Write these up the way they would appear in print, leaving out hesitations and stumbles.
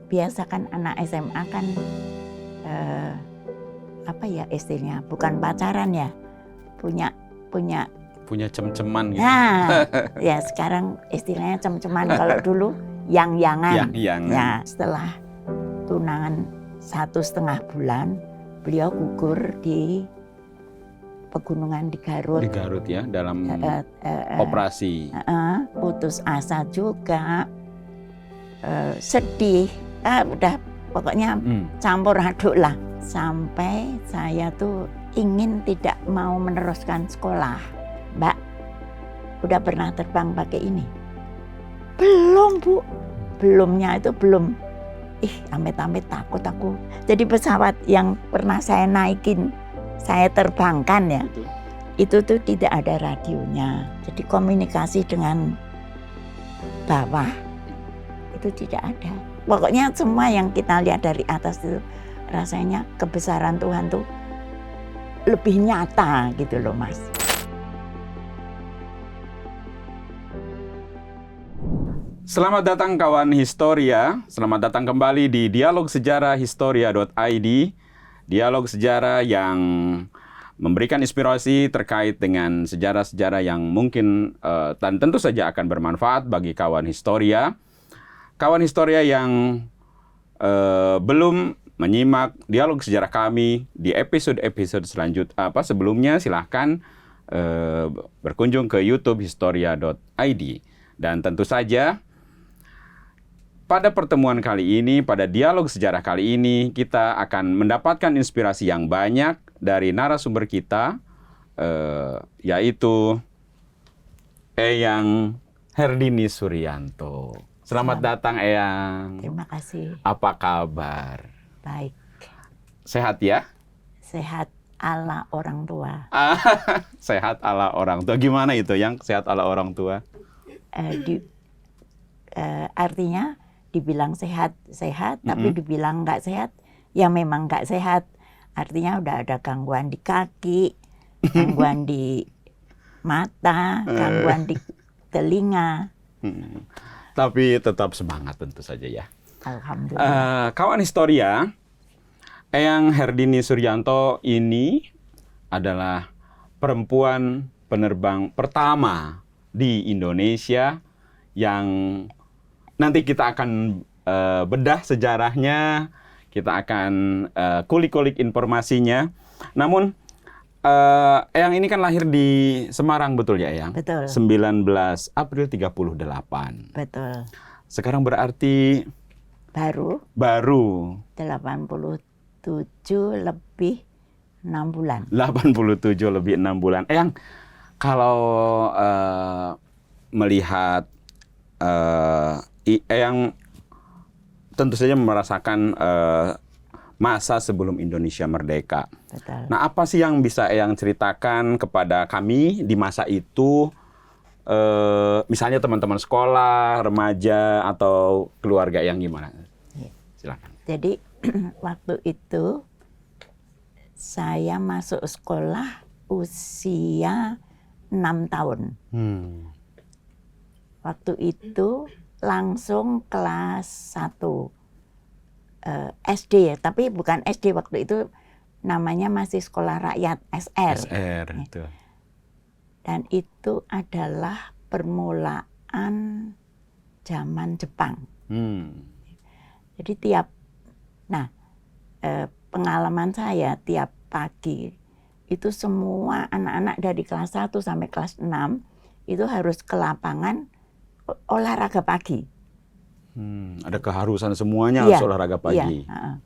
biasakan anak SMA kan apa ya istilahnya, bukan pacaran ya, punya cem-ceman gitu. Nah, ya sekarang istilahnya cem-ceman. Kalau dulu yang-yangan. Ya, setelah tunangan 1,5 bulan, beliau gugur di pegunungan di Garut. Di Garut ya, dalam operasi. Putus asa juga, sedih, udah pokoknya campur aduk lah. Sampai saya tuh ingin tidak mau meneruskan sekolah. Mbak, udah pernah terbang pakai ini? Belum, Bu. Belumnya itu belum. Amit-amit takut aku. Jadi pesawat yang pernah saya naikin, saya terbangkan ya, itu tuh tidak ada radionya. Jadi komunikasi dengan bawah itu tidak ada. Pokoknya semua yang kita lihat dari atas itu rasanya kebesaran Tuhan tuh lebih nyata gitu loh, Mas. Selamat datang kawan Historia, selamat datang kembali di Dialog Sejarah Historia.id. Dialog sejarah yang memberikan inspirasi terkait dengan sejarah-sejarah yang mungkin dan tentu saja akan bermanfaat bagi kawan Historia. Kawan Historia yang belum menyimak dialog sejarah kami di episode-episode sebelumnya, silahkan berkunjung ke YouTube Historia.id. Dan tentu saja pada pertemuan kali ini, pada dialog sejarah kali ini, kita akan mendapatkan inspirasi yang banyak dari narasumber kita, yaitu Eyang Herdini Suryanto. Selamat datang, Eyang. Terima kasih. Apa kabar? Baik. Sehat ya? Sehat ala orang tua. Sehat ala orang tua. Gimana itu yang sehat ala orang tua? Artinya dibilang sehat, tapi dibilang nggak sehat, ya memang nggak sehat. Artinya udah ada gangguan di kaki, gangguan di mata, gangguan di telinga. Tapi tetap semangat tentu saja ya. Alhamdulillah. Kawan Historia, Eyang Herdini Suryanto ini adalah perempuan penerbang pertama di Indonesia yang nanti kita akan bedah sejarahnya, kita akan kulik-kulik informasinya. Namun, Eyang ini kan lahir di Semarang, betul ya Eyang? Betul. 19 April 38. Betul. Sekarang berarti Baru 87 lebih 6 bulan. 87 lebih 6 bulan. Eyang, kalau melihat Eyang tentu saja merasakan masa sebelum Indonesia merdeka. Betul. Nah, apa sih yang bisa Eyang ceritakan kepada kami di masa itu? Misalnya teman-teman sekolah, remaja, atau keluarga yang gimana? Silakan. Jadi waktu itu saya masuk sekolah usia 6 tahun. Waktu itu langsung kelas 1 SD ya, tapi bukan SD waktu itu, namanya masih sekolah rakyat, SR. SR, itu. Dan itu adalah permulaan zaman Jepang. Jadi pengalaman saya tiap pagi itu semua anak-anak dari kelas 1 sampai kelas 6 itu harus ke lapangan olahraga pagi. Ada keharusan semuanya harus olahraga pagi. Iya,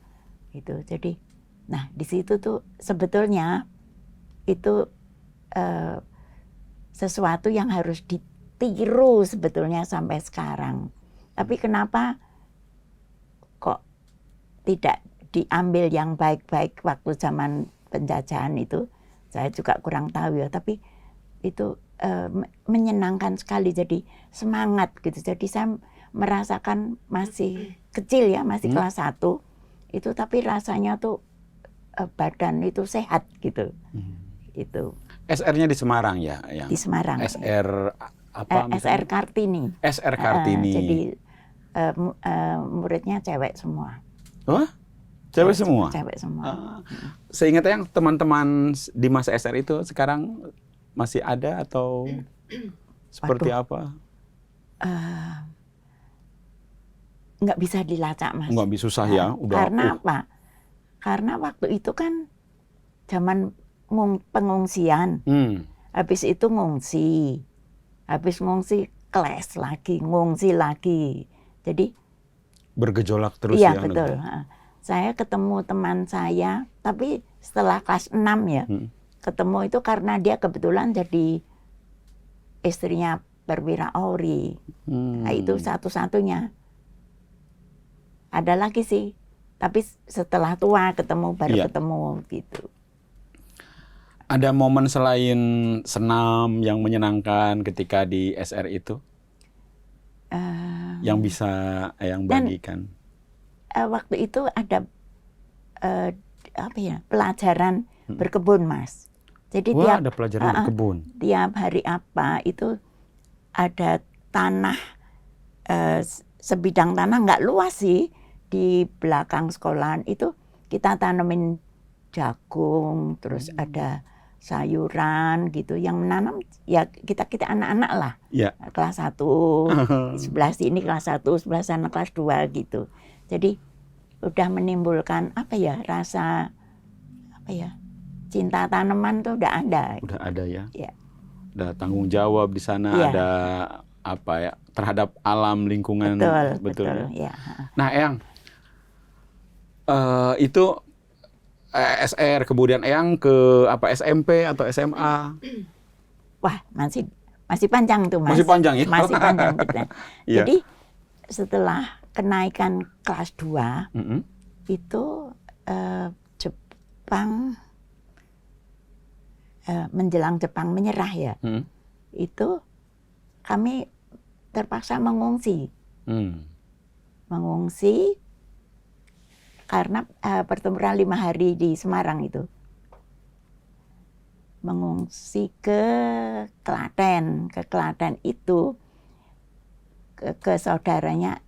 itu. Jadi, di situ tuh sebetulnya itu sesuatu yang harus ditiru sebetulnya sampai sekarang. Tapi kenapa kok tidak diambil yang baik-baik waktu zaman penjajahan itu? Saya juga kurang tahu ya. Tapi itu menyenangkan sekali, jadi semangat gitu. Jadi saya merasakan masih kecil ya, masih kelas 1 itu, tapi rasanya tuh badan itu sehat gitu. Itu. SR-nya di Semarang ya? Di Semarang. SR apa? SR Kartini. SR Kartini. Jadi muridnya cewek semua. Wah, cewek semua? Cewek semua. Seingat yang teman-teman di masa SR itu sekarang masih ada atau seperti apa? Nggak bisa dilacak, Mas. Nggak bisa susah ya? Udah, Karena apa? Karena waktu itu kan zaman pengungsian. Habis itu ngungsi. Habis ngungsi kelas lagi, ngungsi lagi. Jadi bergejolak terus iya, ya? Iya, betul. Saya ketemu teman saya, tapi setelah kelas 6 ya. Ketemu itu karena dia kebetulan jadi istrinya perwira Auri. Nah, itu satu-satunya. Ada lagi sih, tapi setelah tua ketemu baru ketemu gitu. Ada momen selain senam yang menyenangkan ketika di SR itu? Yang bisa yang bagikan? Waktu itu ada pelajaran berkebun, Mas. Jadi ada pelajaran berkebun. Tiap hari apa itu ada tanah, sebidang tanah nggak luas sih di belakang sekolahan itu kita tanemin jagung, terus ada sayuran gitu yang menanam ya kita anak-anak lah. Kelas 1, sebelah sini kelas 1, sebelah sana kelas 2 gitu. Jadi udah menimbulkan rasa cinta tanaman tuh udah ada. Udah ada ya. Ya. Ada tanggung jawab di sana, ada terhadap alam lingkungan. Betul. Ya. Nah, Eyang, itu SR kemudian Eyang ke SMP atau SMA? Wah, masih panjang tuh, Mas. Masih panjang ya? Masih panjang kita. Jadi setelah kenaikan kelas 2 itu Jepang menjelang Jepang menyerah ya. Itu kami terpaksa mengungsi. Mengungsi karena pertempuran 5 hari di Semarang itu. Mengungsi ke Klaten. Ke Klaten itu ke saudaranya,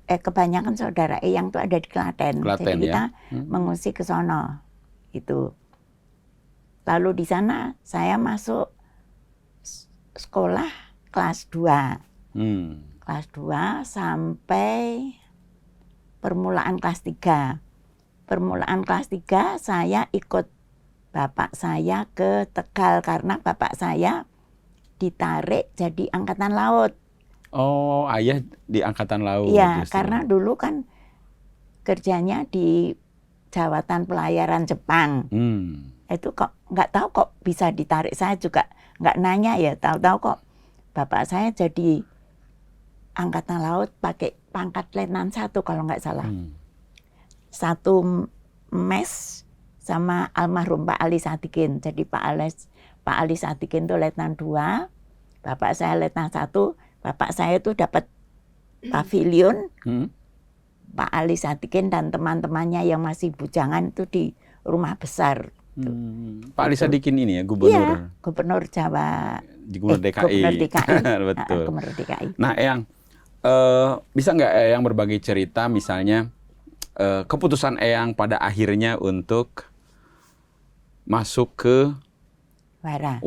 kebanyakan saudara Eyang tuh ada di Klaten. Jadi kita mengungsi ke sono itu. Lalu di sana saya masuk sekolah kelas 2. Kelas 2 sampai permulaan kelas 3. Permulaan kelas 3 saya ikut bapak saya ke Tegal karena bapak saya ditarik jadi angkatan laut. Oh, ayah di angkatan laut. Iya, karena dulu kan kerjanya di Jawatan Pelayaran Jepang. Itu kok nggak tahu kok bisa ditarik, saya juga nggak nanya ya, tahu-tahu kok bapak saya jadi angkatan laut pakai pangkat letnan 1 kalau nggak salah. Satu mes sama almarhum Pak Ali Sadikin. Jadi Pak Ali Sadikin itu letnan 2, bapak saya letnan 1. Bapak saya itu dapat pavilion. Pak Ali Sadikin dan teman-temannya yang masih bujangan itu di rumah besar. Pak Ali Sadikin ini ya, gubernur? Iya, gubernur Jawa. Gubernur DKI. Gubernur DKI. Betul. Gubernur DKI. Nah, Eyang, bisa nggak Eyang berbagi cerita misalnya keputusan Eyang pada akhirnya untuk masuk ke Wara.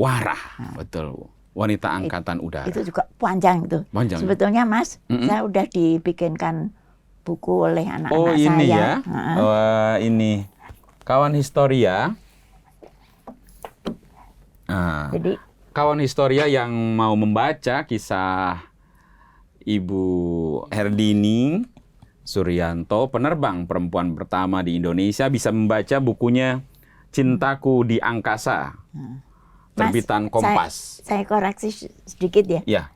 Betul. Wanita Angkatan Udara. Itu juga panjang itu. Sebetulnya Mas, saya udah dibikinkan buku oleh anak-anak saya. Oh, ini ya. Ini Kawan Historia. Jadi Kawan Historia yang mau membaca kisah Ibu Herdini Suryanto, penerbang perempuan pertama di Indonesia, bisa membaca bukunya Cintaku di Angkasa. Terbitan Kompas. Saya koreksi sedikit ya. Iya.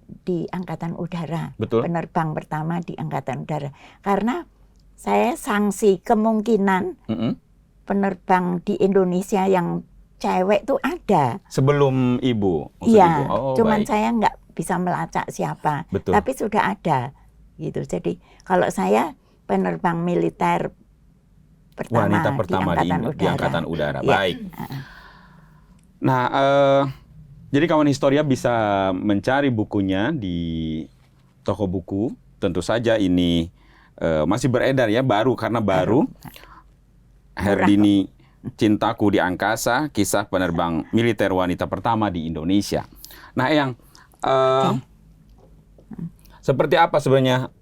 Di Angkatan Udara. Betul. Penerbang pertama di Angkatan Udara. Karena saya sanksi kemungkinan penerbang di Indonesia yang cewek tuh ada. Sebelum Ibu? Iya, cuman baik. saya nggak bisa melacak siapa. Betul. Tapi sudah ada. Gitu. Jadi kalau saya penerbang militer pertama, wanita pertama di Angkatan Udara. Ya. Baik. Nah, jadi Kawan Historia bisa mencari bukunya di toko buku. Tentu saja ini masih beredar ya, baru karena baru. Herdini Cintaku di Angkasa, kisah penerbang militer wanita pertama di Indonesia. Nah, Eyang, seperti apa sebenarnya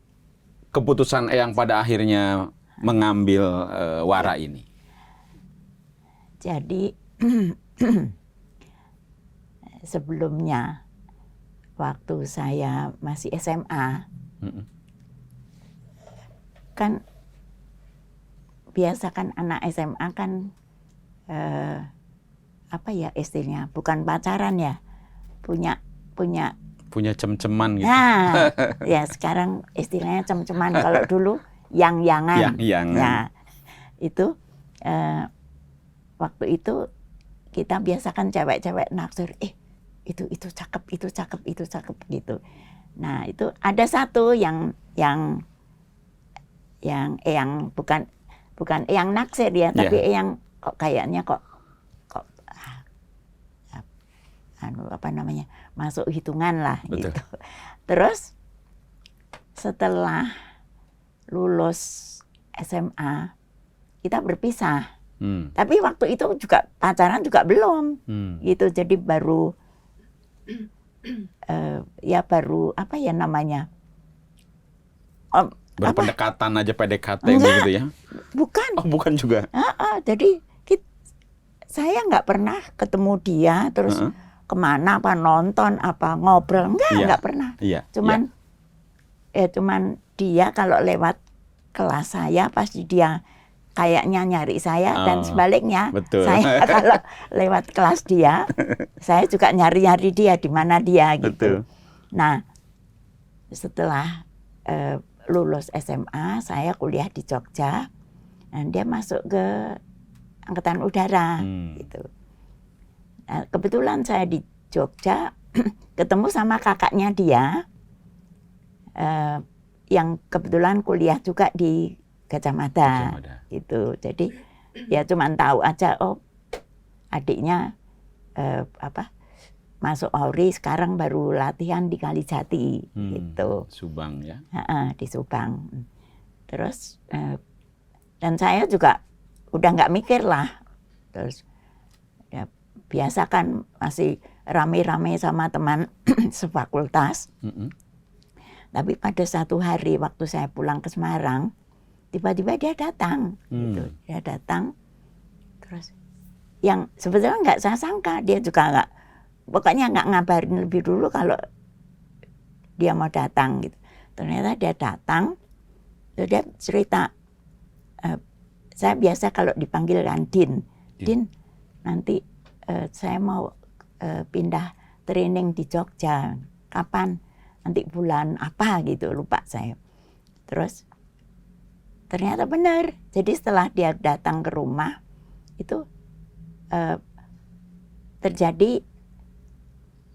keputusan Eyang pada akhirnya mengambil wara ini? Jadi sebelumnya waktu saya masih SMA, kan biasa kan anak SMA kan apa ya istilahnya, bukan pacaran ya, punya cem-ceman gitu. Nah, ya sekarang istilahnya cem-ceman. Kalau dulu yang-yangan. Ya, itu waktu itu kita biasakan cewek-cewek naksir, itu cakep gitu. Nah, itu ada satu yang bukan Eyang naksir ya, tapi Eyang kok kayaknya kok masuk hitungan lah. Betul. Gitu. Terus setelah lulus SMA kita berpisah. Tapi waktu itu juga pacaran juga belum. Gitu, jadi baru apa ya namanya? Berpendekatan aja, PDKT begitu ya? Bukan. Oh, bukan juga. Jadi saya nggak pernah ketemu dia, terus kemana, apa nonton, apa ngobrol, nggak pernah. Cuman dia kalau lewat kelas saya pasti dia kayaknya nyari saya, dan sebaliknya. Betul. Saya kalau lewat kelas dia, saya juga nyari dia di mana dia gitu. Betul. Nah, setelah lulus SMA, saya kuliah di Jogja, dan dia masuk ke Angkatan Udara gitu. Nah, kebetulan saya di Jogja ketemu sama kakaknya dia, yang kebetulan kuliah juga di Gajah Mada. Gitu. Jadi ya cuman tahu aja, adiknya masuk Auri, sekarang baru latihan di Kalijati gitu. Subang ya? Di Subang. Terus dan saya juga udah nggak mikir lah. Terus ya biasa kan masih rame-rame sama teman sefakultas. Tapi pada satu hari waktu saya pulang ke Semarang, tiba-tiba dia datang. Gitu. Dia datang, terus yang sebetulnya nggak saya sangka, dia juga pokoknya nggak ngabarin lebih dulu kalau dia mau datang gitu. Ternyata dia datang, terus dia cerita, saya biasa kalau dipanggil kan Din, nanti saya mau pindah training di Jogja, kapan? Nanti bulan apa gitu, lupa saya. Terus ternyata benar. Jadi setelah dia datang ke rumah, itu terjadi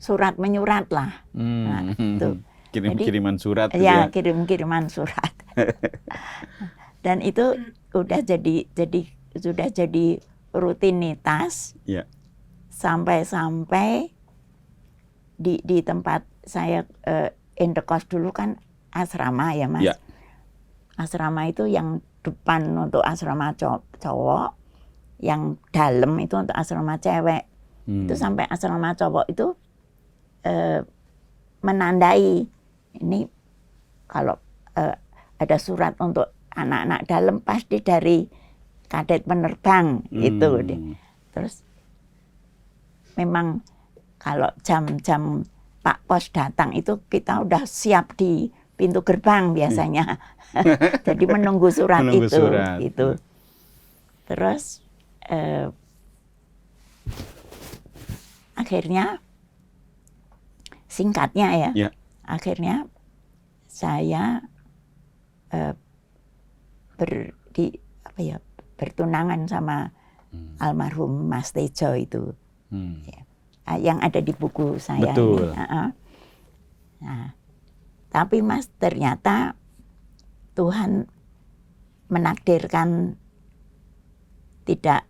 surat menyurat lah. Nah, itu. Kirim-kiriman surat. Ya, kirim-kiriman surat. Dan itu sudah jadi rutinitas. Ya. Sampai di tempat saya indekos dulu kan asrama ya Mas. Ya. Asrama itu yang depan untuk asrama cowok, yang dalam itu untuk asrama cewek. Itu sampai asrama cowok itu menandai ini kalau ada surat untuk anak-anak dalam pasti dari kadet penerbang itu. Terus memang kalau jam-jam Pak Pos datang itu kita udah siap di pintu gerbang biasanya. Jadi menunggu surat itu. Gitu. Terus akhirnya singkatnya ya. Akhirnya saya bertunangan sama almarhum Mas Tejo itu. Ya. Yang ada di buku saya. Betul. Ini. Nah, tapi Mas, ternyata Tuhan menakdirkan tidak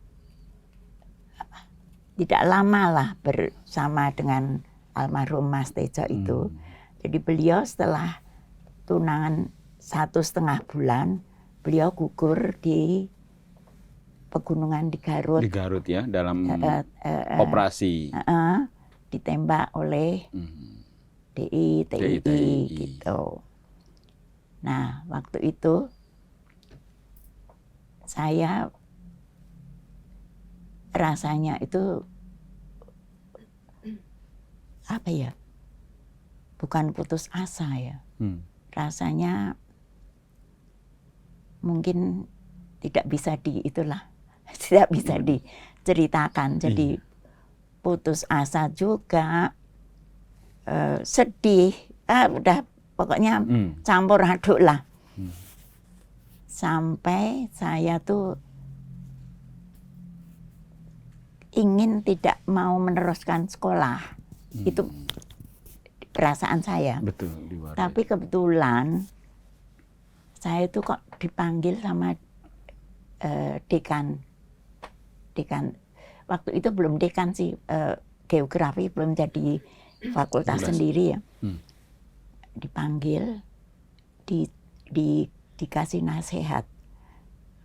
lama lah bersama dengan almarhum Mas Tejo itu. Jadi beliau setelah tunangan 1,5 bulan, beliau gugur di pegunungan di Garut. Di Garut ya, dalam operasi. Ditembak oleh DI, TNI gitu. Nah, waktu itu saya rasanya itu apa ya? Bukan putus asa ya. Rasanya mungkin tidak bisa tidak bisa diceritakan. Jadi putus asa juga, sedih, udah pokoknya campur aduk lah. Sampai saya tuh ingin tidak mau meneruskan sekolah. Itu perasaan saya. Betul. Tapi kebetulan saya itu kok dipanggil sama dekan. Waktu itu belum dekan sih, geografi belum jadi fakultas sendiri ya. Dipanggil, dikasih nasihat.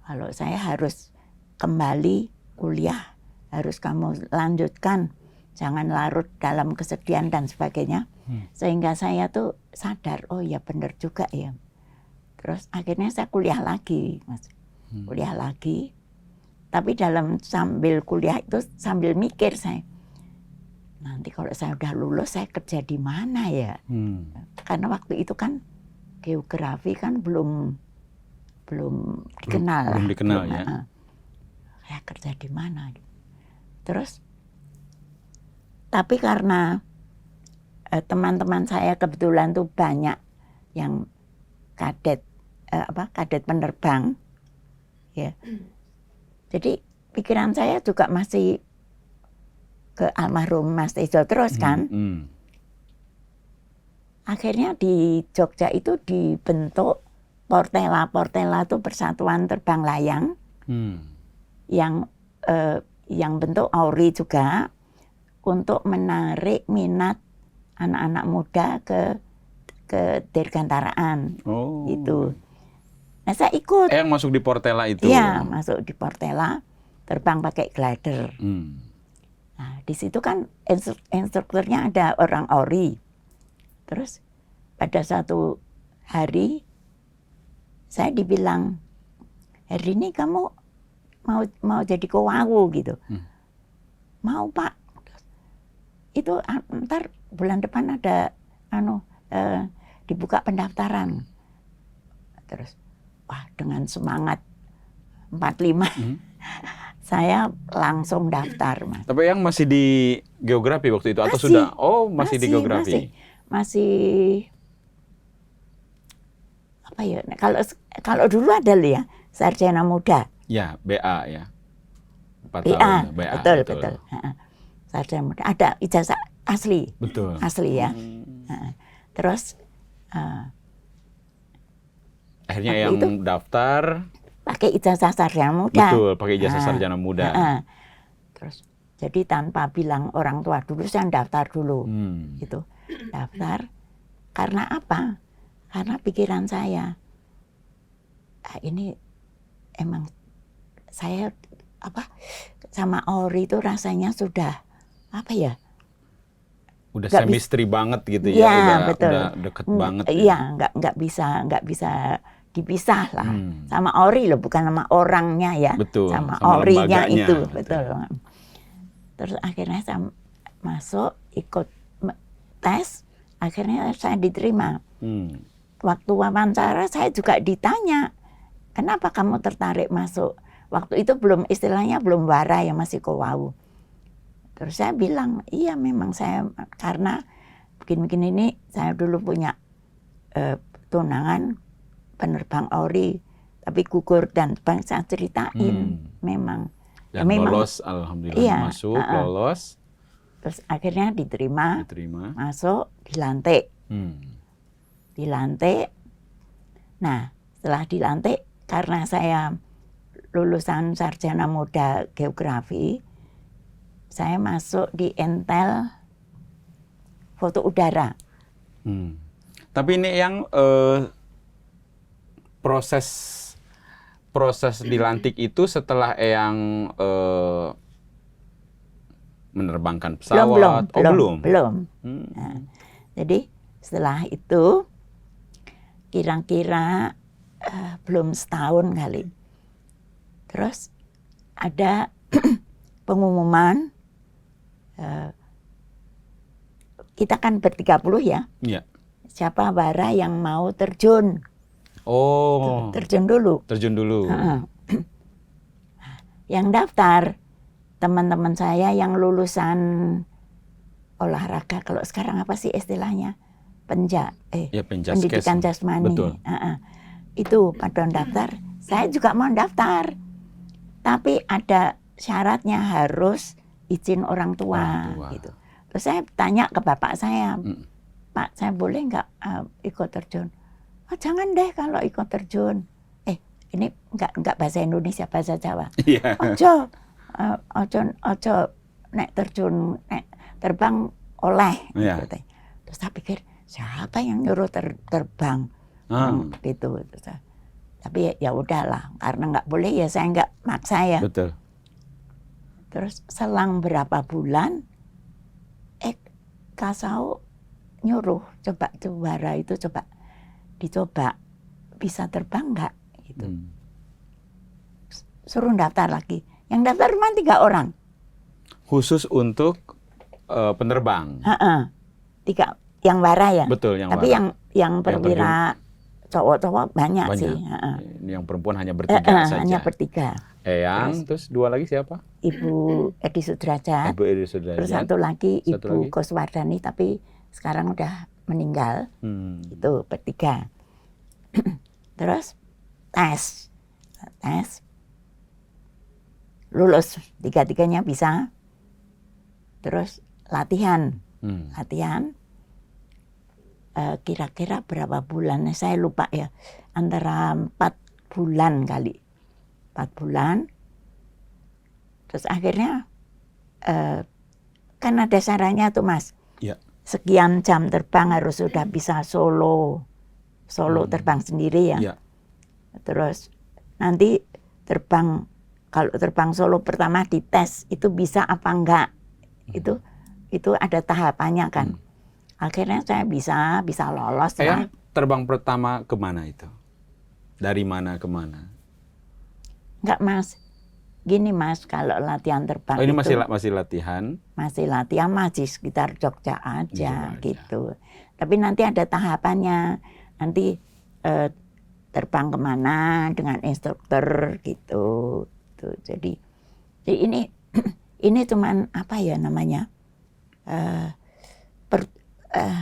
Kalau saya harus kembali kuliah, harus kamu lanjutkan, jangan larut dalam kesedihan dan sebagainya. Sehingga saya tuh sadar, oh ya benar juga ya. Terus akhirnya saya kuliah lagi, Mas. Kuliah lagi. Tapi sambil kuliah itu sambil mikir saya, nanti kalau saya udah lulus saya kerja di mana ya? Karena waktu itu kan geografi kan belum dikenal. Belum dikenal ya. Saya kerja di mana? Terus, tapi karena teman-teman saya kebetulan tuh banyak yang kadet penerbang, ya. Jadi pikiran saya juga masih ke almarhum Mas Tejo terus kan. Akhirnya di Jogja itu dibentuk Portela. Portela itu Persatuan Terbang Layang yang bentuk AURI juga untuk menarik minat anak-anak muda ke dirgantaraan. Itu. Nah, saya ikut. Yang masuk di Portela itu? Iya, masuk di Portela, terbang pakai glider. Nah, di situ kan instrukturnya ada orang AURI. Terus pada suatu hari saya dibilang, hari ini kamu mau jadi kowawu gitu. Mau Pak. Itu ntar bulan depan ada dibuka pendaftaran. Terus wah, dengan semangat 45 saya langsung daftar, Mas. Tapi yang masih di geografi waktu itu atau sudah? Oh, masih di geografi. Masih apa ya? Kalau dulu ada ya sarjana muda. Ya, BA ya. 4 BA, tahun BA. Betul. Sarjana muda. Ada ijazah asli. Betul. Asli ya. Terus akhirnya yang daftar pakai ijazah sarjana muda. Betul, pakai ijazah sarjana muda. Terus jadi tanpa bilang orang tua dulu saya daftar dulu. Gitu. Daftar karena apa? Karena pikiran saya ini emang saya sama AURI itu rasanya sudah apa ya? Udah chemistry banget gitu ya, udah deket banget. Iya, nggak bisa dipisah lah. Sama AURI loh, bukan sama orangnya ya. Betul, sama AURI-nya itu, betul. Terus akhirnya saya masuk, ikut tes, akhirnya saya diterima. Waktu wawancara saya juga ditanya, kenapa kamu tertarik masuk? Waktu itu istilahnya belum wara ya, masih kowawu. Terus saya bilang, iya memang saya, karena begini-begini ini saya dulu punya tunangan penerbang AURI, tapi gugur dan saya ceritain memang. Dan memang, lolos, alhamdulillah masuk, lolos. Terus akhirnya diterima. Masuk, dilantik. Dilantik. Nah, setelah dilantik, karena saya lulusan sarjana muda geografi, saya masuk di Entel foto udara. Tapi ini yang proses dilantik itu setelah Eyang menerbangkan pesawat? Belum. Hmm. Nah, jadi setelah itu kira-kira belum setahun kali. Terus ada pengumuman, kita kan ber-30 ya. Iya. Siapa bara yang mau terjun? Oh. Terjun dulu. Terjun dulu. Yang daftar teman-teman saya yang lulusan olahraga, kalau sekarang apa sih istilahnya? Ya, pendidikan jasmani. Betul. Itu pada daftar. Saya juga mau daftar. Tapi ada syaratnya, harus izin orang tua. Gitu. Terus saya tanya ke bapak saya, Pak, saya boleh nggak ikut terjun? Oh, jangan deh kalau ikut terjun. Ini nggak bahasa Indonesia, bahasa Jawa. Iya. Ojo nek terjun, nek terbang oleh. Iya. Gitu. Terus saya pikir, siapa yang nyuruh terbang? Gitu. Tapi ya udahlah, karena nggak boleh ya saya nggak maksa ya. Betul. Terus selang berapa bulan, Kasau nyuruh coba bara itu dicoba bisa terbang nggak? Gitu. Suruh daftar lagi. Yang daftar cuma 3 orang. Khusus untuk penerbang. 3 yang bara ya. Betul, yang Tapi bara. yang perwira cowok-cowok banyak sih. Yang perempuan hanya bertiga saja. Hanya bertiga. Eyang, terus 2 lagi siapa? Ibu Edi Sudrajat. Ibu Edi Sudrajat. Terus satu lagi Ibu Koswardani, tapi sekarang udah meninggal. Itu bertiga. Terus tes. Lulus 3-tiganya bisa. Terus latihan. Kira-kira berapa bulan? Saya lupa ya. Antara 4 bulan kali. 4 bulan. Terus akhirnya kan ada syaratnya tuh Mas. Ya. Sekian jam terbang harus sudah bisa solo terbang sendiri ya. Ya. Terus nanti kalau terbang solo pertama dites itu bisa apa enggak. Itu ada tahapannya kan. Akhirnya saya bisa lolos. Eyang terbang pertama kemana itu? Dari mana ke mana? Enggak Mas. Gini Mas, kalau latihan terbang ini itu masih latihan? Masih latihan, masih sekitar Jogja aja gitu. Tapi nanti ada tahapannya. Nanti terbang kemana dengan instruktur gitu. Jadi ini cuman apa ya namanya?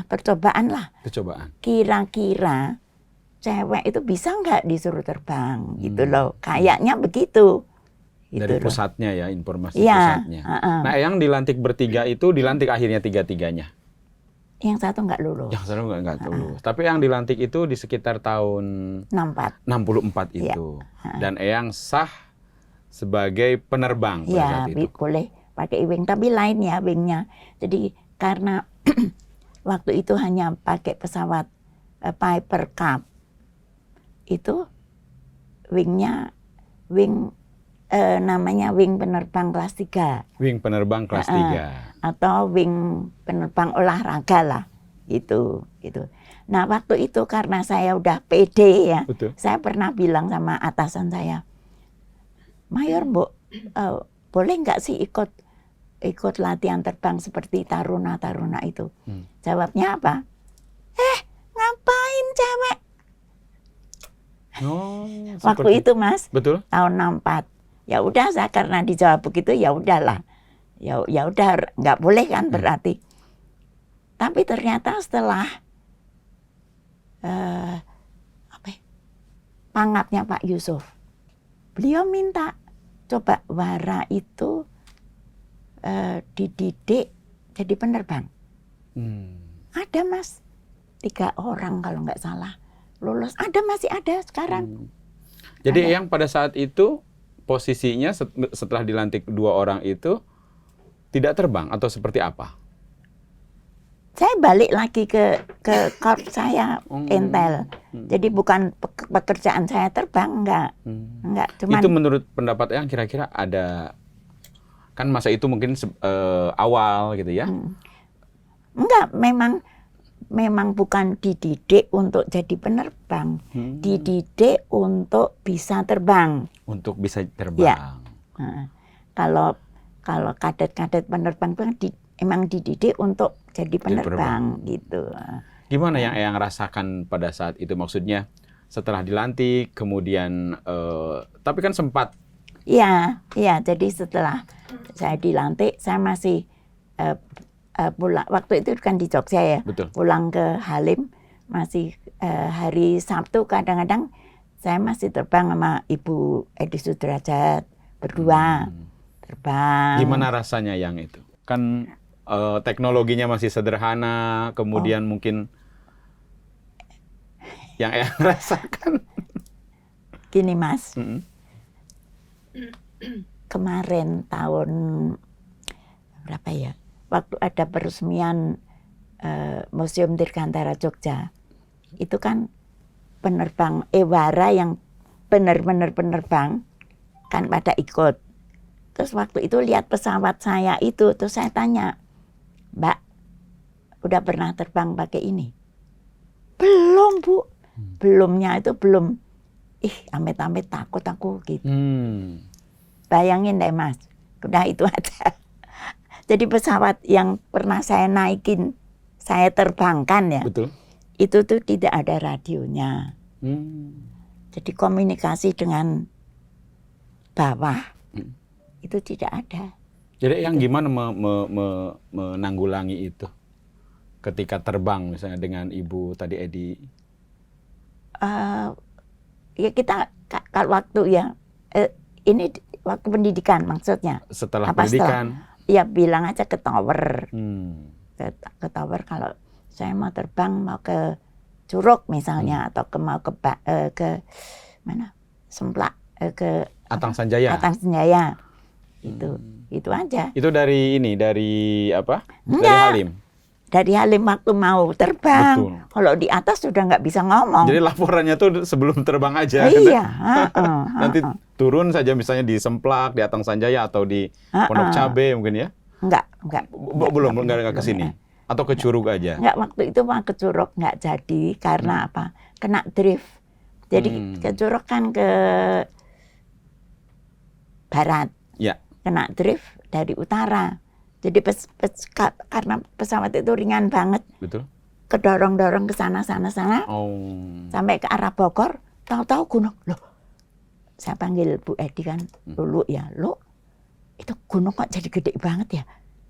Percobaan lah. Percobaan. Kira-kira cewek itu bisa nggak disuruh terbang gitu loh. Kayaknya begitu. Gitu dari loh. Pusatnya ya, informasi Ya, pusatnya. Nah, Eyang dilantik bertiga itu dilantik akhirnya 3-tiganya. Yang satu nggak lulus. Yang satu nggak lulus. Tapi yang dilantik itu di sekitar tahun 64 itu. Dan Eyang sah sebagai penerbang pada saat itu. Boleh pakai wing, tapi lain ya wingnya. Jadi karena waktu itu hanya pakai pesawat Piper Cub, itu wingnya namanya wing penerbang kelas 3. Wing penerbang kelas 3. Atau wing penerbang olahraga lah. Gitu. Nah waktu itu karena saya udah pede ya. Betul. Saya pernah bilang sama atasan saya, Mayor Mbok, boleh nggak sih ikut latihan terbang seperti taruna-taruna itu? Jawabnya apa? Ngapain cewek? Waktu itu Mas. Betul. Tahun 64. Ya udah, saya karena dijawab begitu ya udahlah. Ya udah, nggak boleh kan berarti. Tapi ternyata setelah pangapnya Pak Yusuf, beliau minta coba Wara itu dididik jadi penerbang. Ada Mas, 3 orang kalau nggak salah lulus. Masih ada sekarang. Jadi yang pada saat itu posisinya setelah dilantik 2 orang itu tidak terbang atau seperti apa? saya balik lagi ke korps saya Intel. Jadi bukan pekerjaan saya terbang, enggak. Cuman itu menurut pendapat yang kira-kira ada, kan masa itu mungkin awal gitu ya? Enggak, memang bukan dididik untuk jadi penerbang, dididik untuk bisa terbang. Untuk bisa terbang. Ya. Kalau kadet-kadet penerbang itu emang dididik untuk jadi penerbang gitu. Gimana yang Eyang rasakan pada saat itu? Maksudnya setelah dilantik, kemudian tapi kan sempat. Iya. Jadi setelah saya dilantik, saya masih pulang. Waktu itu kan di Jogja ya. Betul. Pulang ke Halim, masih hari Sabtu kadang-kadang saya masih terbang sama Ibu Edi Sudrajat berdua. Terbang. Gimana rasanya yang itu? Kan teknologinya masih sederhana, kemudian mungkin yang Eyang rasakan. Gini Mas, kemarin tahun berapa ya? Waktu ada peresmian Museum Dirgantara Jogja, itu kan penerbang Ewara yang benar-benar penerbang kan pada ikut. Terus waktu itu lihat pesawat saya itu, terus saya tanya, Mbak, udah pernah terbang pakai ini? Belum, Bu. Belumnya itu belum. Amit-amit takut aku gitu. Bayangin deh Mas, udah itu aja. Jadi pesawat yang pernah saya naikin, saya terbangkan ya. Betul. Itu tuh tidak ada radionya. Jadi komunikasi dengan bawah itu tidak ada. Jadi yang gimana menanggulangi itu ketika terbang misalnya dengan Ibu tadi Edi? Ya kita kalau waktu ya ini waktu pendidikan maksudnya. Setelah pendidikan? Ya bilang aja ke tower. Ke tower kalau saya mau terbang mau ke Curug misalnya atau mau ke mana? Semplak ke Atang Sanjaya. Atang Sanjaya. Itu aja. Itu dari apa? Enggak. Dari Halim. Dari Halim waktu mau terbang. Betul. Kalau di atas sudah nggak bisa ngomong. Jadi laporannya tuh sebelum terbang aja. Iya. Nanti turun saja misalnya di Semplak, di Atang Sanjaya atau di Pondok Cabe mungkin ya? Enggak. Belum ke sini. Atau ke Curug aja? Enggak, waktu itu mau ke Curug nggak jadi karena apa? Kena drift. Jadi ke Curug kan ke barat. Ya. Kena drift dari utara. Jadi karena pesawat itu ringan banget. Betul. Kedorong-dorong ke sana. Sampai ke arah Bogor, tahu-tahu gunung. Loh, saya panggil Bu Edi kan dulu ya. Loh, itu gunung kok jadi gede banget ya?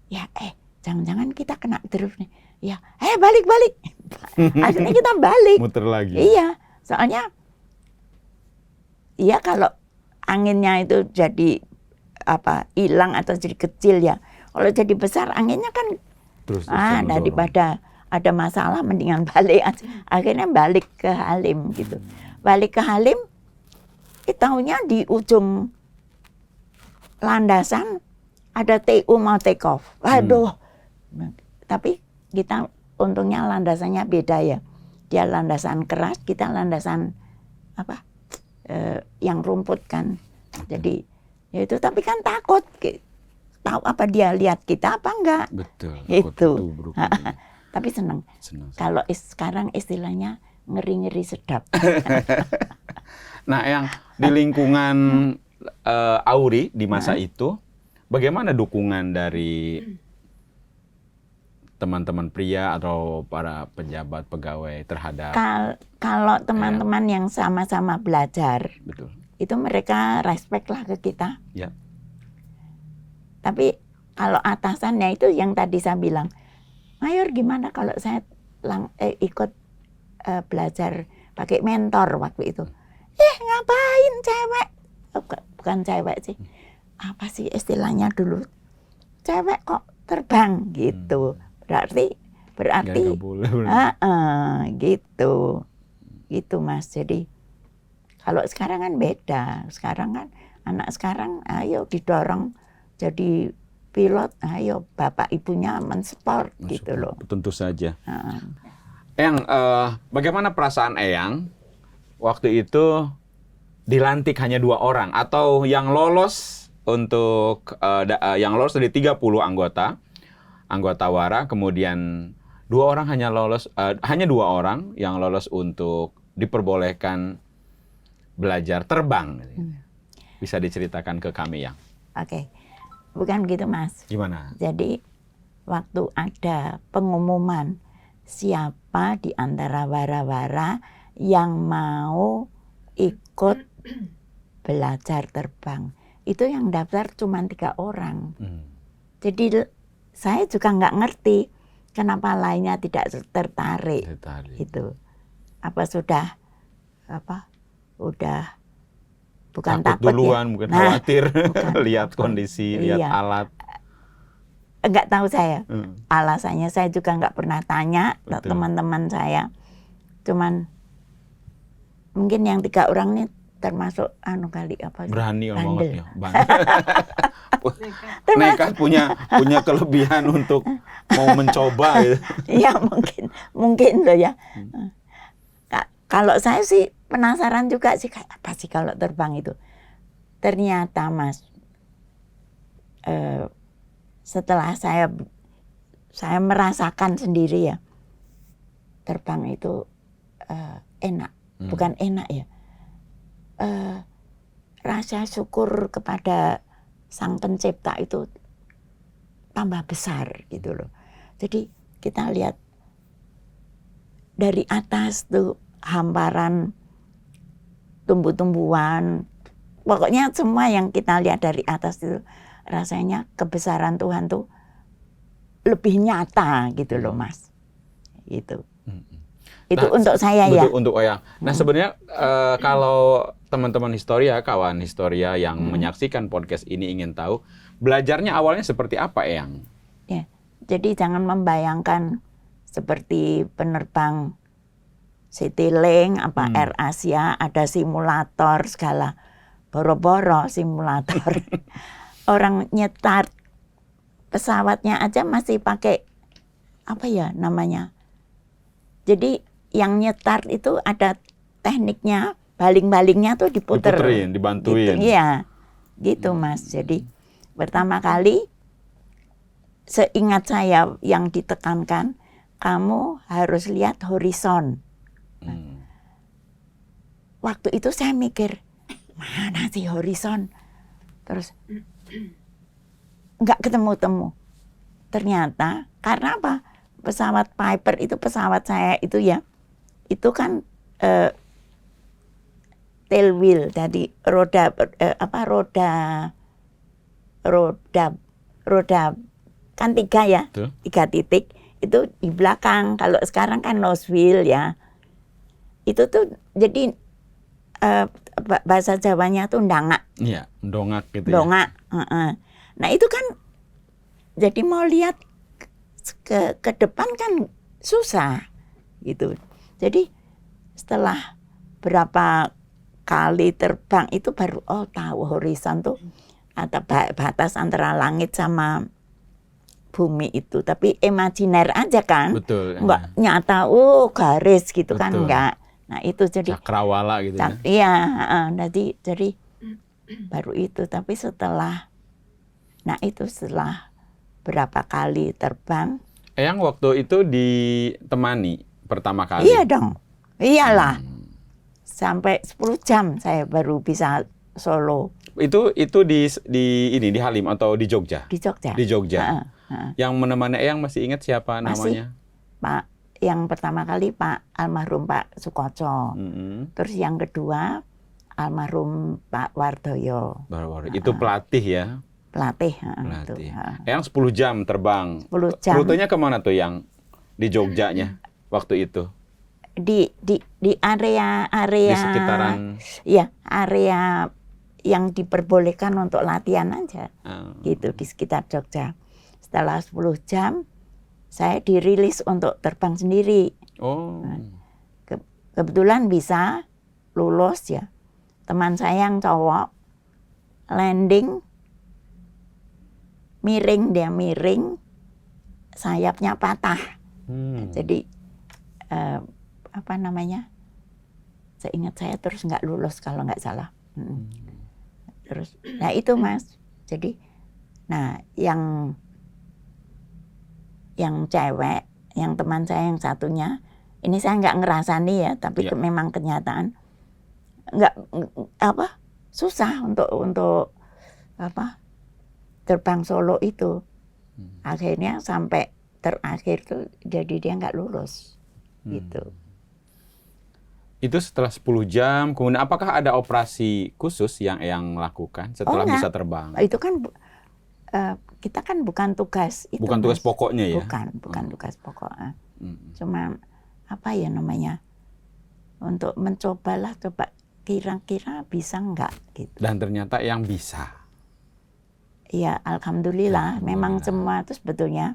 Ya, jangan-jangan kita kena drift nih. Ya, balik. Akhirnya kita balik. Muter lagi. Iya, soalnya iya kalau anginnya itu jadi hilang atau jadi kecil ya. Kalau jadi besar anginnya kan terus daripada ada masalah mendingan balik aja. Akhirnya balik ke Halim gitu. Balik ke Halim, tahunya di ujung landasan ada TU mau take off. Waduh. Tapi kita untungnya landasannya beda ya. Dia landasan keras, kita landasan yang rumput kan. Jadi ya itu tapi kan takut. Tahu apa dia lihat kita apa enggak? Betul. Itu. Tapi senang. Kalau sekarang istilahnya ngeri-ngeri sedap. Nah, yang di lingkungan Auri di masa itu, bagaimana dukungan dari teman-teman pria atau para pejabat pegawai terhadap? Kalau teman-teman yang sama-sama belajar, betul, itu mereka respect lah ke kita. Ya. Tapi kalau atasannya itu yang tadi saya bilang, Mayor gimana kalau saya ikut belajar pakai mentor waktu itu? Ngapain cewek? Bukan cewek sih. Apa sih istilahnya dulu? Cewek kok terbang gitu. Berarti Gak boleh. Gitu Mas. Jadi kalau sekarang kan beda. Sekarang kan anak sekarang ayo didorong jadi pilot, ayo bapak ibunya mensupport gitu loh. Tentu saja. Eyang, bagaimana perasaan Eyang waktu itu dilantik hanya 2 orang atau yang lolos untuk yang lolos dari 30 anggota WARA, kemudian 2 orang hanya lolos, hanya 2 orang yang lolos untuk diperbolehkan belajar terbang. Bisa diceritakan ke kami, Yang? Oke. Bukan gitu, Mas. Gimana? Jadi waktu ada pengumuman siapa di antara wara-wara yang mau ikut belajar terbang, itu yang daftar cuma 3 orang. Jadi saya juga nggak ngerti kenapa lainnya tidak tertarik. Itu apa sudah udah bukan takut duluan, ya? mungkin khawatir bukan, lihat kondisi, lihat alat. Nggak tahu saya alasannya, saya juga nggak pernah tanya ke teman-teman saya. Cuman mungkin yang 3 orang ini termasuk kali berani bandel. Nekat punya kelebihan untuk mau mencoba gitu. Iya mungkin loh ya. Kalau saya sih penasaran juga sih, kayak apa sih kalau terbang itu. Ternyata Mas, setelah saya merasakan sendiri ya, terbang itu enak, bukan enak ya. Rasa syukur kepada Sang Pencipta itu tambah besar gitu loh. Jadi kita lihat dari atas tuh hamparan tumbuh-tumbuhan, pokoknya semua yang kita lihat dari atas itu rasanya kebesaran Tuhan tuh lebih nyata gitu loh, Mas. Itu untuk saya ya. Untuk Eyang. Nah sebenarnya kalau teman-teman Historia, kawan Historia yang menyaksikan podcast ini ingin tahu, belajarnya awalnya seperti apa, Eyang? Ya, jadi jangan membayangkan seperti penerbang Citylink, Air Asia, ada simulator segala. Boro-boro simulator. Orang nyetar pesawatnya aja masih pakai apa ya namanya. Jadi yang nyetar itu ada tekniknya, baling-balingnya tuh diputerin, dibantuin. Gitu, iya, gitu Mas. Jadi pertama kali seingat saya yang ditekankan, kamu harus lihat horizon. Waktu itu saya mikir, mana sih horizon? Terus nggak ketemu-temu. Ternyata karena apa? Pesawat Piper itu pesawat saya itu ya, itu kan tail wheel, jadi roda kan 3 ya, 3 titik itu di belakang. Kalau sekarang kan nose wheel ya. Itu tuh jadi bahasa Jawanya tuh ndangak. Iya, dongak gitu. Dongak. Ya. Nah itu kan jadi mau lihat ke depan kan susah gitu. Jadi setelah berapa kali terbang itu baru tahu horizon tuh atau batas antara langit sama bumi itu. Tapi imajiner aja kan. Betul. Nggak nyata garis gitu. Betul. Kan enggak. Nah itu jadi cakrawala gitu ya. Iya, jadi baru itu. Tapi setelah berapa kali terbang. Eyang waktu itu ditemani pertama kali? Iya dong, iyalah. Sampai 10 jam saya baru bisa solo. Itu di Halim atau di Jogja? Di Jogja. Di Jogja. Yang menemani Eyang masih ingat siapa namanya? Pak. Yang pertama kali Pak almarhum Pak Sukoco. Terus yang kedua almarhum Pak Wardoyo. Itu pelatih ya? Pelatih. Yang 10 jam terbang. 10 jam. Rutenya kemana tuh yang di Jogjanya waktu itu? Di area di sekitaran. Iya, area yang diperbolehkan untuk latihan aja. Gitu di sekitar Jogja. Setelah 10 jam saya dirilis untuk terbang sendiri. Kebetulan bisa lulus ya. Teman saya yang cowok landing dia miring, sayapnya patah. Jadi apa namanya? Seingat saya terus nggak lulus kalau nggak salah. Terus, nah itu Mas. Jadi, nah yang cewek, yang teman saya yang satunya, ini saya nggak ngerasani ya, tapi memang kenyataan nggak susah untuk terbang solo itu. Akhirnya sampai terakhir tuh jadi dia nggak lulus gitu. Itu setelah 10 jam, kemudian apakah ada operasi khusus yang lakukan setelah bisa terbang? Itu kan kita kan bukan tugas itu. Bukan tugas pokoknya ya? Bukan tugas pokok. Cuma apa ya namanya? Untuk mencobalah, coba kira-kira bisa nggak gitu. Dan ternyata yang bisa. Ya alhamdulillah, memang semua itu sebetulnya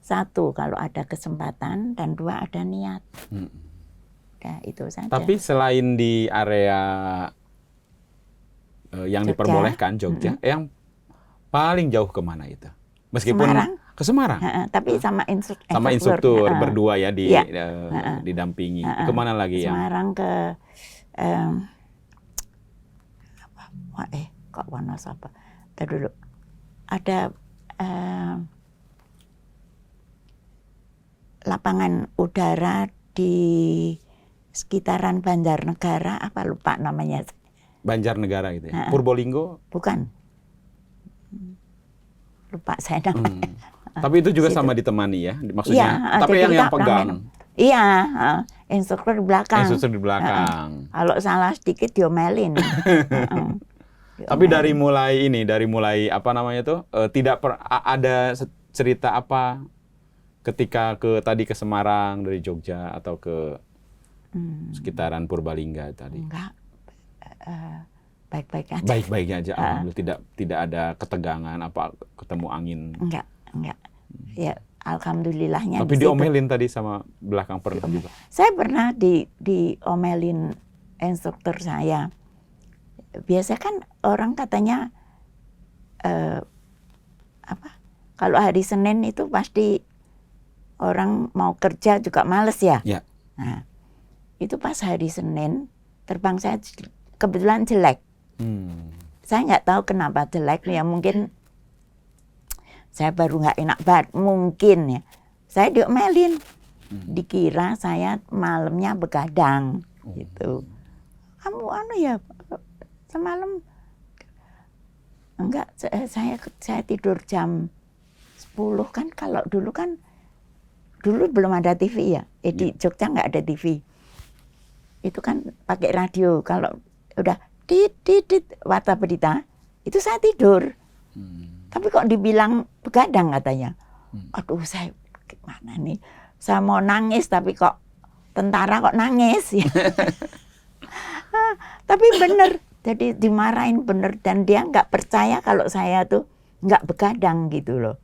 satu kalau ada kesempatan dan dua ada niat. Nah, itu saja. Tapi selain di area yang Jogja, diperbolehkan Jogja, yang paling jauh kemana itu? Meskipun Semarang. Ke Semarang. Tapi sama instruktur berdua ya didampingi. Kemana lagi yang? Semarang ke kok Wonosobo. Tadi dulu ada lapangan udara di sekitaran Banjarnegara, apa lupa namanya. Banjarnegara gitu ya? Purbolinggo? Bukan. Lupa saya namanya. Tapi itu juga sama ditemani ya? Maksudnya, tapi yang pegang? Iya, instruktur di belakang. Instruktur di belakang. Kalau salah sedikit diomelin. Tapi dari mulai apa namanya tuh, ada cerita apa ketika tadi ke Semarang dari Jogja atau ke sekitaran Purbalingga tadi? Enggak, baik-baik aja. Baik-baik aja, alhamdulillah tidak ada ketegangan apa ketemu angin. Enggak. Ya alhamdulillahnya. Tapi diomelin tadi sama belakang pernah juga. Saya pernah diomelin instruktur saya. Biasa kan orang katanya kalau hari Senin itu pasti orang mau kerja juga males ya. Nah, itu pas hari Senin terbang saya kebetulan jelek. Saya nggak tahu kenapa jelek ya, mungkin saya baru nggak enak banget mungkin ya. Saya diomelin, dikira saya malamnya begadang gitu. Kamu ya semalam enggak, saya tidur jam 10 kan. Kalau dulu belum ada TV ya. Di Jogja nggak ada TV. Itu kan pakai radio. Kalau udah dit warta berita, itu saya tidur. Tapi kok dibilang begadang katanya. Aduh, saya gimana nih? Saya mau nangis tapi kok tentara kok nangis ya. Tapi bener, jadi dimarahin bener, dan dia nggak percaya kalau saya tuh nggak begadang gitu loh.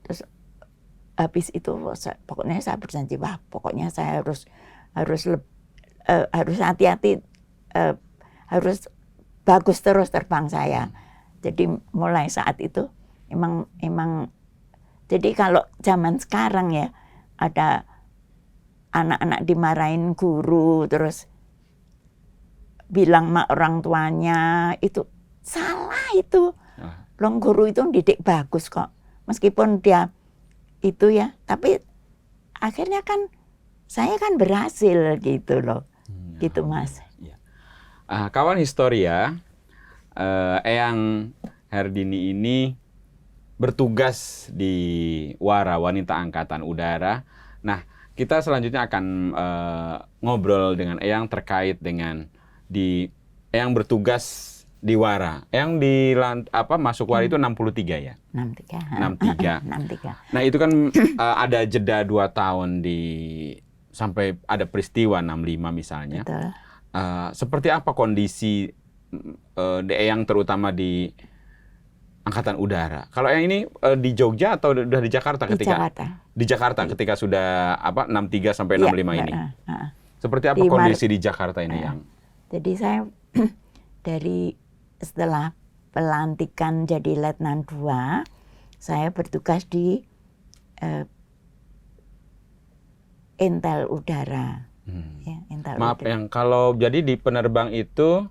Terus habis itu pokoknya saya berjanji, wah pokoknya saya harus hati-hati, harus bagus terus terbang saya. Jadi mulai saat itu emang jadi kalau zaman sekarang ya ada anak-anak dimarahin guru terus bilang sama orang tuanya, itu salah itu. Loh, guru itu didik bagus kok. Meskipun dia itu ya, tapi akhirnya kan saya kan berhasil gitu loh. Gitu Mas. Kawan Historia, Eyang Herdini ini bertugas di Wara Wanita Angkatan Udara. Nah, kita selanjutnya akan ngobrol dengan Eyang terkait dengan Eyang bertugas di Wara. Eyang masuk Wara itu 63 ya? 63. Nah, itu kan ada jeda 2 tahun sampai ada peristiwa 65 misalnya. Betul. Seperti apa kondisi Eyang terutama di Angkatan Udara? Kalau yang ini di Jogja atau udah di Jakarta ketika? Di Jakarta ketika sudah 63 sampai 65 ini. Seperti apa kondisi di Jakarta ini yang? Jadi saya setelah pelantikan jadi Letnan 2 saya bertugas di Intel Udara. Ya, Intel Maaf Udara. yang kalau jadi di penerbang itu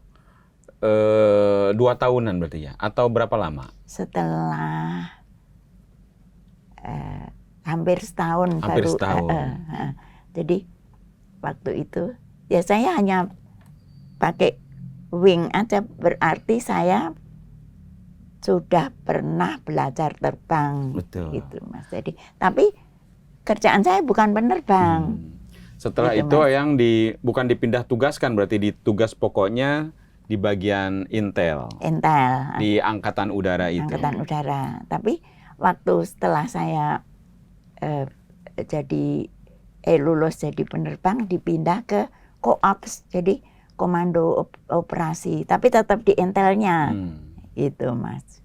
2 tahunan berarti ya? Atau berapa lama? Setelah hampir setahun Hampir baru. setahun. Jadi waktu itu ya saya hanya pakai wing aja, berarti saya sudah pernah belajar terbang. Betul. Gitu Mas. Jadi tapi kerjaan saya bukan penerbang. Setelah Gitu, itu Mas. yang bukan dipindah tugaskan, berarti di tugas pokoknya di bagian Intel. Di Angkatan Udara itu. Angkatan Udara. Tapi waktu setelah saya lulus jadi penerbang, dipindah ke Koops, jadi Komando Operasi. Tapi tetap di Intelnya. Itu Mas.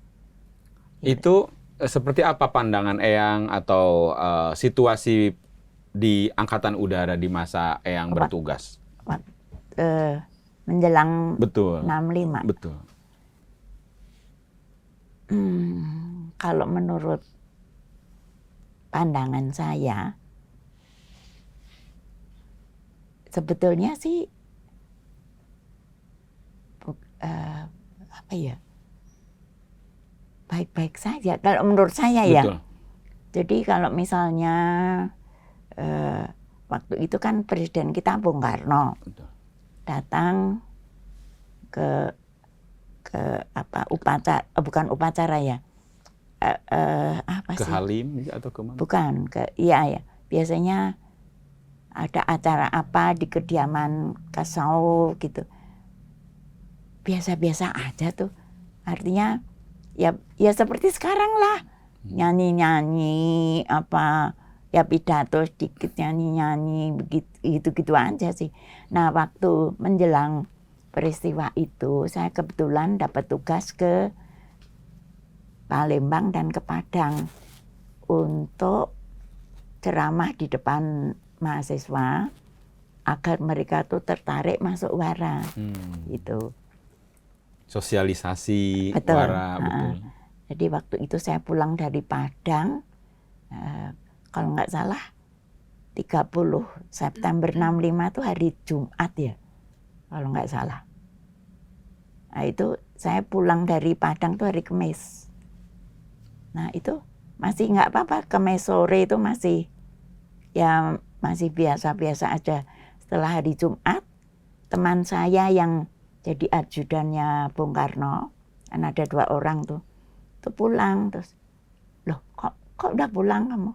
Itu seperti apa pandangan Eyang atau situasi di Angkatan Udara di masa Eyang bertugas? Menjelang Betul. 65. Betul. Kalau menurut pandangan saya, sebetulnya sih baik-baik saja. Kalau menurut saya ya. Betul. Jadi kalau misalnya waktu itu kan Presiden kita Bung Karno datang ke upacara, bukan upacara ya, apa Ke sih? Halim atau kemana? Bukan, iya ya. Biasanya ada acara apa di kediaman Kasau gitu. Biasa-biasa aja tuh. Artinya ya seperti sekarang lah. Nyanyi-nyanyi apa, ya pidato sedikit, nyanyi-nyanyi begitu gitu aja sih. Nah, waktu menjelang peristiwa itu saya kebetulan dapat tugas ke Palembang dan ke Padang untuk ceramah di depan mahasiswa agar mereka tuh tertarik masuk Wara. Gitu. Sosialisasi Betul. Wara, betul. Jadi waktu itu saya pulang dari Padang, kalau nggak salah 30 September 65 itu hari Jumat ya, kalau nggak salah. Nah itu saya pulang dari Padang tuh hari Kamis. Nah itu masih nggak apa-apa, Kamis sore itu masih biasa-biasa aja. Setelah hari Jumat, teman saya yang jadi ajudannya Bung Karno, kan ada 2 orang tuh pulang, terus loh kok udah pulang kamu?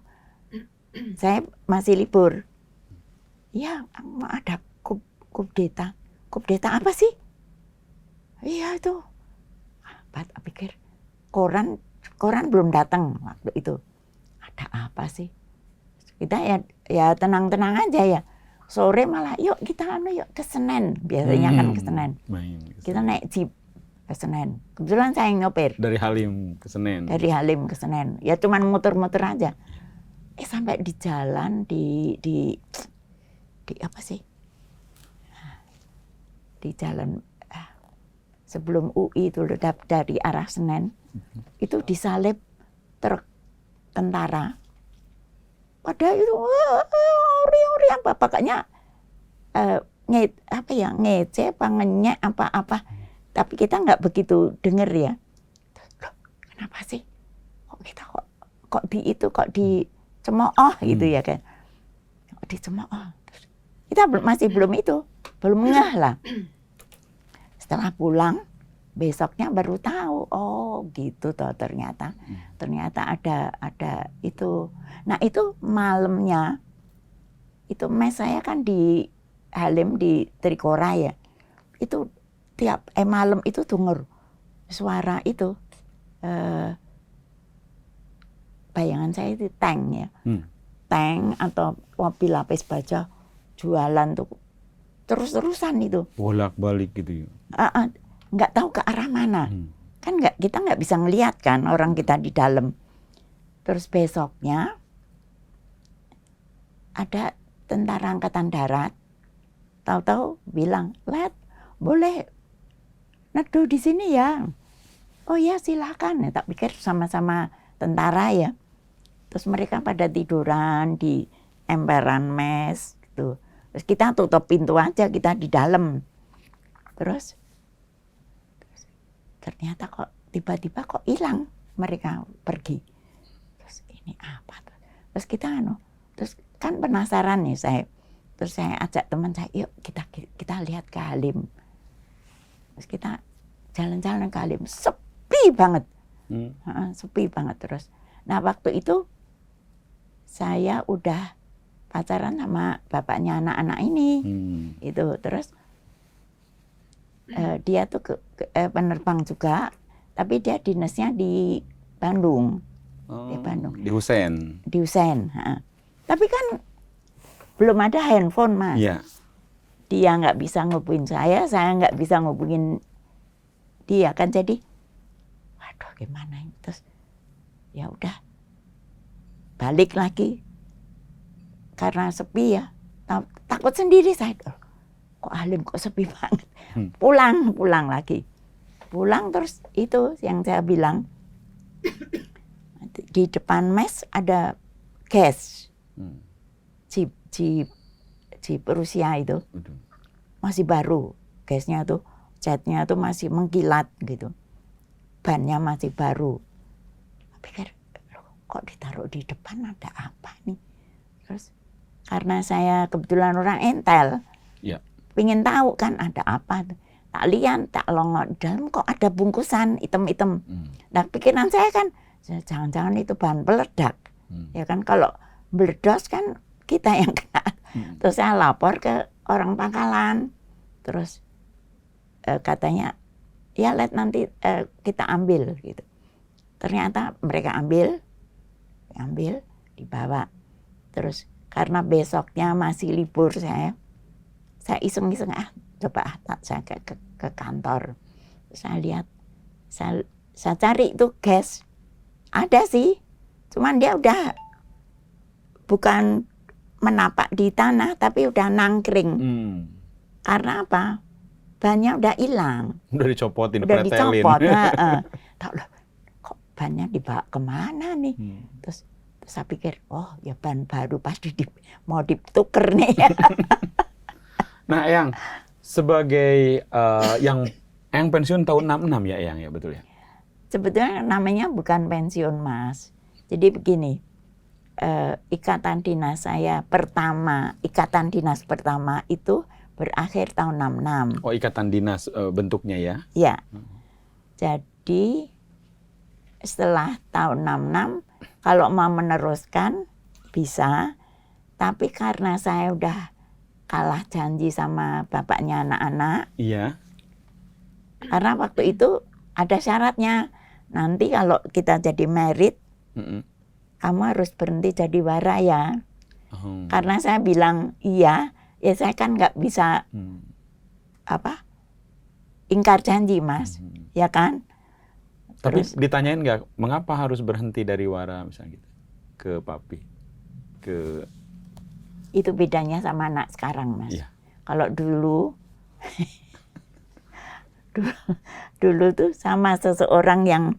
Saya masih libur. Iya, mau ada kudeta. Kudeta apa sih? Iya itu. Tak pikir koran belum datang waktu itu. Ada apa sih? Kita ya tenang-tenang aja ya. Sore malah yuk kita yuk ke Senen. Biasanya kan ke Senen. Kita naik jeep ke Senen. Kebetulan saya yang nyopir. Dari Halim ke Senen. Dari Halim ke Senen. Ya cuman muter-muter aja. Sampai di jalan di apa sih? Di jalan sebelum UI itu dari arah Senen. Itu disalip truk tentara. Padahal itu ori apa pakainya ngece apa ngenyek apa. Tapi kita nggak begitu denger ya. Loh, kenapa sih? Kok kita kok dicemooh gitu ya kan? Kok dicemooh? Kita masih belum ngeh lah. Setelah pulang, besoknya baru tahu, oh gitu toh ternyata ada itu. Nah itu malamnya, itu mes saya kan di Halim di Trikora ya. Itu tiap malam itu denger suara itu bayangan saya itu tank ya, tank atau mobil lapis baja jualan tuh terus-terusan itu bolak-balik gitu ya. Nggak tahu ke arah mana, kan kita nggak bisa ngelihat kan orang kita di dalam. Terus besoknya ada tentara angkatan darat tahu-tahu bilang, "Let, boleh neduh di sini ya." Oh ya silakan. Ya, tak pikir sama-sama tentara ya. Terus mereka pada tiduran di emperan mes gitu. Terus kita tutup pintu aja, kita di dalam. Terus ternyata kok tiba-tiba kok hilang, mereka pergi. Terus ini apa tuh? Terus kita terus kan penasaran nih saya. Terus saya ajak teman saya, yuk kita lihat ke Halim. Terus kita jalan-jalan ke Halim, sepi banget. Sepi banget terus. Nah waktu itu saya udah pacaran sama bapaknya anak-anak ini. Itu terus dia tuh penerbang juga, tapi dia dinasnya di Bandung. Di Bandung. Di Husein. Di Husein. Tapi kan belum ada handphone, Mas. Iya. Dia nggak bisa ngubungin saya nggak bisa ngubungin dia kan, jadi waduh gimana ini. Terus ya udah balik lagi karena sepi ya, takut sendiri saya, kok Halim kok sepi banget. Pulang lagi, terus itu yang saya bilang, di depan mes ada gas, Jeep Rusia itu masih baru, gasnya tuh, catnya tuh masih mengkilat gitu, bannya masih baru. Pikir kok ditaruh di depan, ada apa nih? Terus karena saya kebetulan orang Entel, pingin tahu kan ada apa. Tak lihat, tak longok, dalam kok ada bungkusan hitam-hitam. Nah pikiran saya kan, jangan-jangan itu bahan peledak. Ya kan, kalau meledos kan kita yang kena. Terus saya lapor ke orang pangkalan. Terus katanya, ya let nanti kita ambil gitu. Ternyata mereka ambil, dibawa. Terus karena besoknya masih libur saya iseng-iseng coba saya ke kantor. Saya lihat, saya cari itu gas, ada sih, cuman dia udah bukan menapak di tanah tapi udah nangkring. Karena apa? Bannya udah hilang. Udah dicopotin, udah pretelin. Dicopot. Tahu loh, kok bannya dibawa kemana nih? Terus saya pikir, oh ya ban baru pasti mau dituker nih. Nah, Eyang, sebagai yang pensiun tahun 66 ya, Eyang ya, betul ya? Sebetulnya namanya bukan pensiun, Mas. Jadi begini, ikatan dinas pertama itu berakhir tahun 66. Oh, ikatan dinas bentuknya ya? Ya. Jadi setelah tahun 66, kalau mau meneruskan bisa, tapi karena saya udah kalah janji sama bapaknya anak-anak. Iya. Karena waktu itu ada syaratnya. Nanti kalau kita jadi merit, kamu harus berhenti jadi wara ya. Karena saya bilang iya, ya saya kan nggak bisa ingkar janji, Mas, ya kan. Tapi ditanyain nggak, mengapa harus berhenti dari wara misalnya gitu ke papi? Itu bedanya sama anak sekarang, Mas. Iya. Kalau dulu tuh sama seseorang yang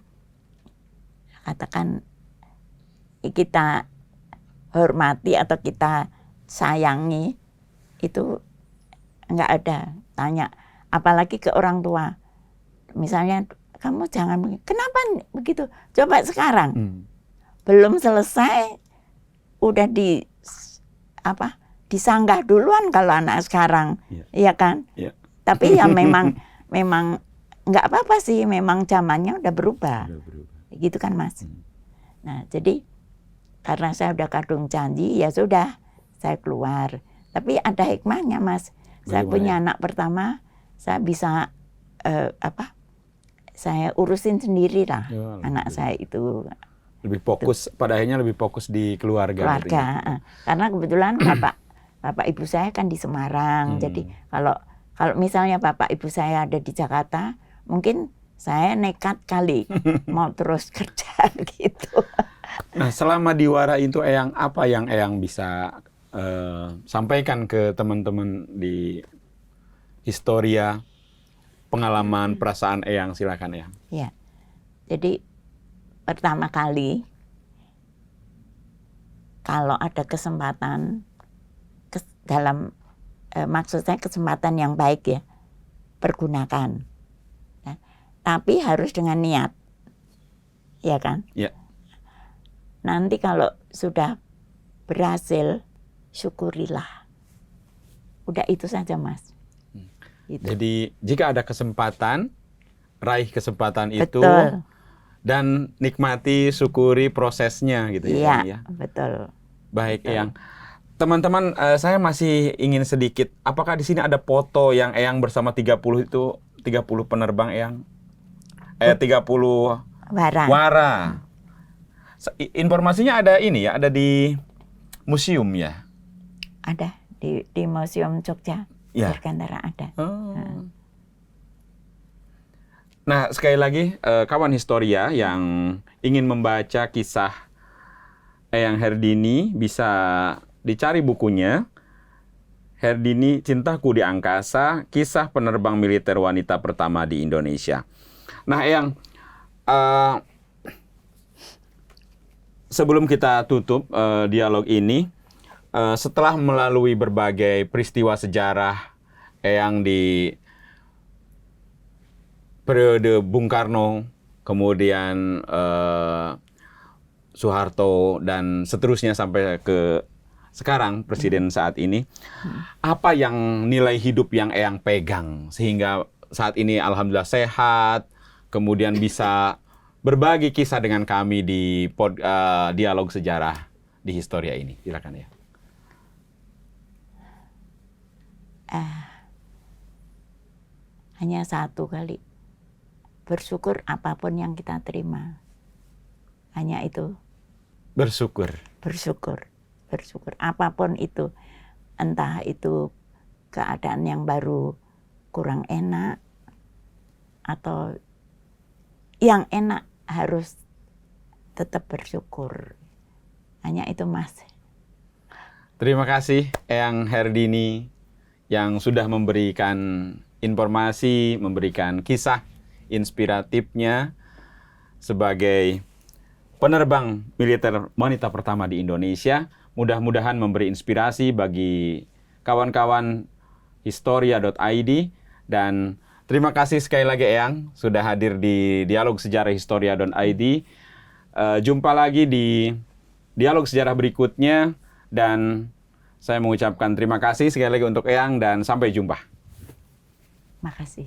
katakan kita hormati atau kita sayangi, itu nggak ada tanya. Apalagi ke orang tua. Misalnya, kamu jangan begini. Kenapa begitu? Coba sekarang. Belum selesai, udah disanggah duluan kalau anak sekarang, ya kan? Tapi ya memang nggak apa-apa sih, memang zamannya udah berubah. Gitu kan, Mas. Nah, jadi karena saya udah kadung janji, ya sudah, saya keluar. Tapi ada hikmahnya, Mas. Saya punya anak pertama, saya bisa saya urusin sendiri lah anak saya itu. Lebih fokus, pada akhirnya lebih fokus di keluarga. Karena kebetulan bapak ibu saya kan di Semarang. Jadi kalau misalnya bapak ibu saya ada di Jakarta, mungkin saya nekat kali mau terus kerja gitu. Nah, selama di wara itu Eyang, apa yang Eyang bisa sampaikan ke teman-teman di Historia, pengalaman, perasaan Eyang, silakan Eyang. Ya, jadi pertama kali kalau ada kesempatan dalam maksud saya kesempatan yang baik ya, pergunakan. Nah, tapi harus dengan niat, ya kan? Ya. Nanti kalau sudah berhasil, syukurilah. Udah itu saja, Mas. Gitu. Jadi jika ada kesempatan, raih kesempatan itu Betul. dan nikmati, syukuri prosesnya gitu ya. Iya, Eyang, ya. betul. Baik, Betul. Eyang. Teman-teman, saya masih ingin sedikit, apakah di sini ada foto yang Eyang bersama 30 itu, 30 penerbang Eyang? 30 Barang. wara. Informasinya ada ini ya, ada di museum ya? Ada di Museum Jogja. Ya. Dirgantara ada. Oh. Nah, sekali lagi, kawan Historia yang ingin membaca kisah Eyang Herdini bisa dicari bukunya. Herdini, Cintaku di Angkasa, Kisah Penerbang Militer Wanita Pertama di Indonesia. Nah, Eyang, sebelum kita tutup dialog ini, setelah melalui berbagai peristiwa sejarah Eyang di periode Bung Karno, kemudian Soeharto, dan seterusnya sampai ke sekarang Presiden saat ini, apa yang nilai hidup yang Eyang pegang sehingga saat ini alhamdulillah sehat, kemudian bisa berbagi kisah dengan kami di dialog sejarah di Historia ini. Silakan ya. Hanya satu kali. Bersyukur apapun yang kita terima. Hanya itu. Bersyukur. Bersyukur. Bersyukur. Apapun itu. Entah itu keadaan yang baru kurang enak. Atau yang enak, harus tetap bersyukur. Hanya itu, Mas. Terima kasih Eyang Herdini yang sudah memberikan informasi, memberikan kisah inspiratifnya sebagai penerbang militer wanita pertama di Indonesia. Mudah-mudahan memberi inspirasi bagi kawan-kawan Historia.id, dan terima kasih sekali lagi Eyang sudah hadir di Dialog Sejarah Historia.id. Jumpa lagi di dialog sejarah berikutnya, dan saya mengucapkan terima kasih sekali lagi untuk Eyang dan sampai jumpa. Makasih.